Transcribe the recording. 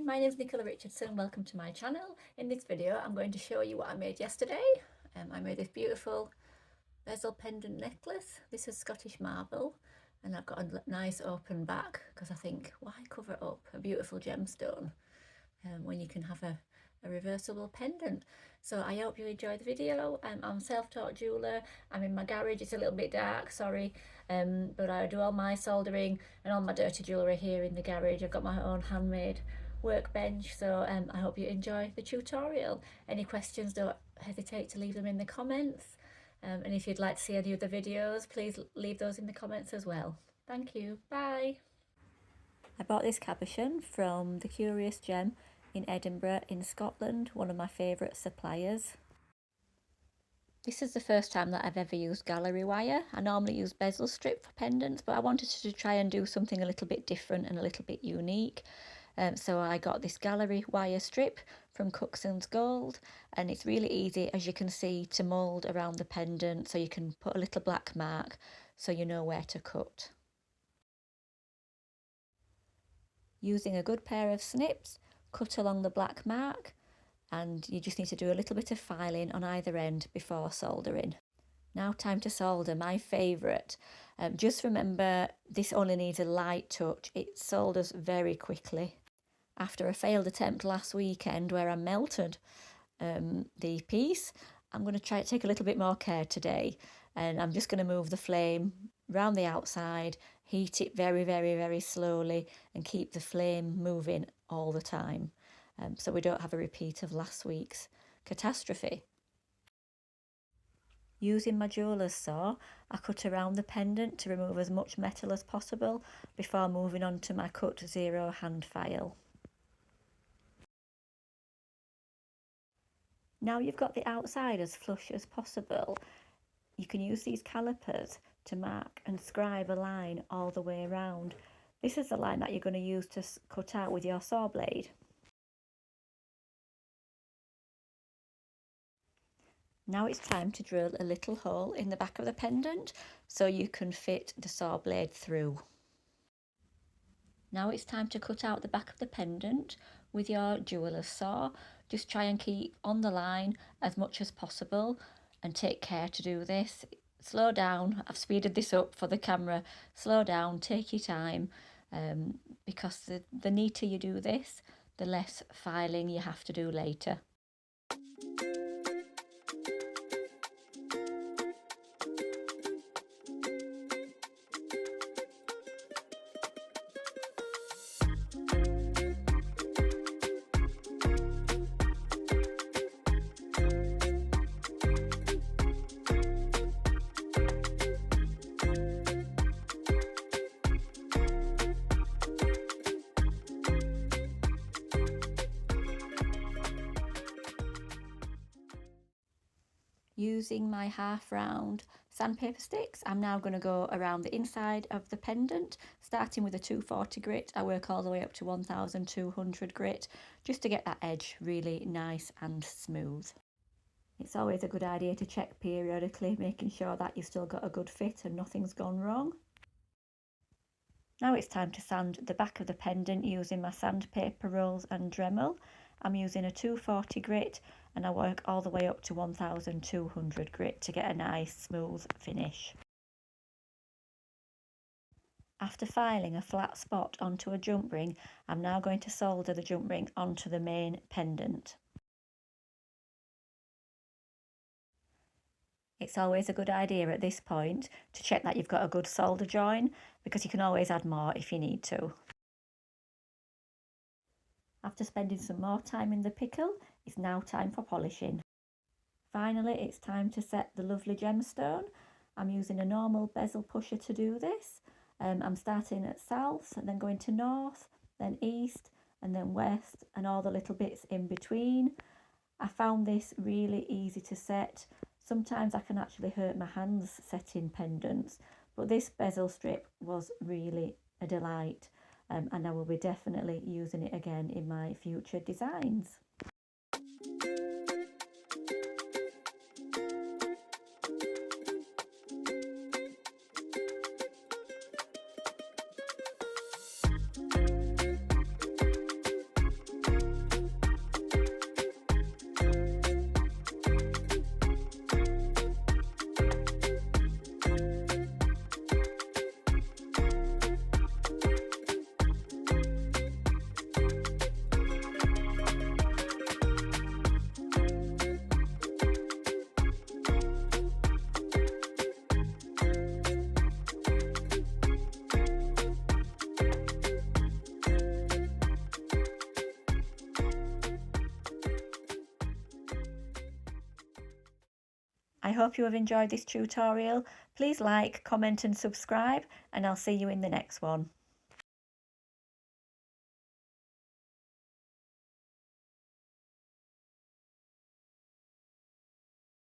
my name is Nikki Richardson. Welcome to my channel. In this video I'm going to show you what I made yesterday. I made this beautiful bezel pendant necklace. This is Scottish marble and I've got a nice open back because I think why cover up a beautiful gemstone when you can have a reversible pendant. So I hope you enjoy the video. I'm a self-taught jeweler. I'm in my garage. It's a little bit dark, sorry, but I do all my soldering and all my dirty jewellery here in the garage. I've got my own handmade workbench, so I hope you enjoy the tutorial. Any questions, don't hesitate to leave them in the comments, and if you'd like to see any other videos, please leave those in the comments as well. Thank you. Bye. I bought this cabochon from the Curious Gem in Edinburgh in Scotland, one of my favourite suppliers. This is the first time that I've ever used gallery wire. I normally use bezel strip for pendants, but I wanted to try and do something a little bit different and a little bit unique. So I got this gallery wire strip from Cookson Gold, and it's really easy, as you can see, to mould around the pendant, so you can put a little black mark so you know where to cut. Using a good pair of snips, cut along the black mark, and you just need to do a little bit of filing on either end before soldering. Now time to solder, my favourite. Just remember, this only needs a light touch. It solders very quickly. After a failed attempt last weekend where I melted the piece, I'm going to try to take a little bit more care today, and I'm just going to move the flame round the outside, heat it very, very, very slowly and keep the flame moving all the time, so we don't have a repeat of last week's catastrophe. Using my jeweller's saw, I cut around the pendant to remove as much metal as possible before moving on to my cut zero hand file. Now you've got the outside as flush as possible, you can use these calipers to mark and scribe a line all the way around. This is the line that you're going to use to cut out with your saw blade. Now it's time to drill a little hole in the back of the pendant so you can fit the saw blade through. Now it's time to cut out the back of the pendant with your jeweller's saw. Just try and keep on the line as much as possible and take care to do this. Slow down, I've speeded this up for the camera. Slow down, take your time, because the neater you do this, the less filing you have to do later. Using my half round sandpaper sticks, I'm now going to go around the inside of the pendant, starting with a 240 grit. I work all the way up to 1200 grit just to get that edge really nice and smooth. It's always a good idea to check periodically, making sure that you've still got a good fit and nothing's gone wrong. Now it's time to sand the back of the pendant using my sandpaper rolls and Dremel. I'm using a 240 grit and I work all the way up to 1200 grit to get a nice smooth finish. After filing a flat spot onto a jump ring, I'm now going to solder the jump ring onto the main pendant. It's always a good idea at this point to check that you've got a good solder join, because you can always add more if you need to. After spending some more time in the pickle, it's now time for polishing. Finally, it's time to set the lovely gemstone. I'm using a normal bezel pusher to do this. I'm starting at south and then going to north, then east and then west and all the little bits in between. I found this really easy to set. Sometimes I can actually hurt my hands setting pendants, but this bezel strip was really a delight. And I will be definitely using it again in my future designs. I hope you have enjoyed this tutorial. Please like, comment and subscribe, and I'll see you in the next one.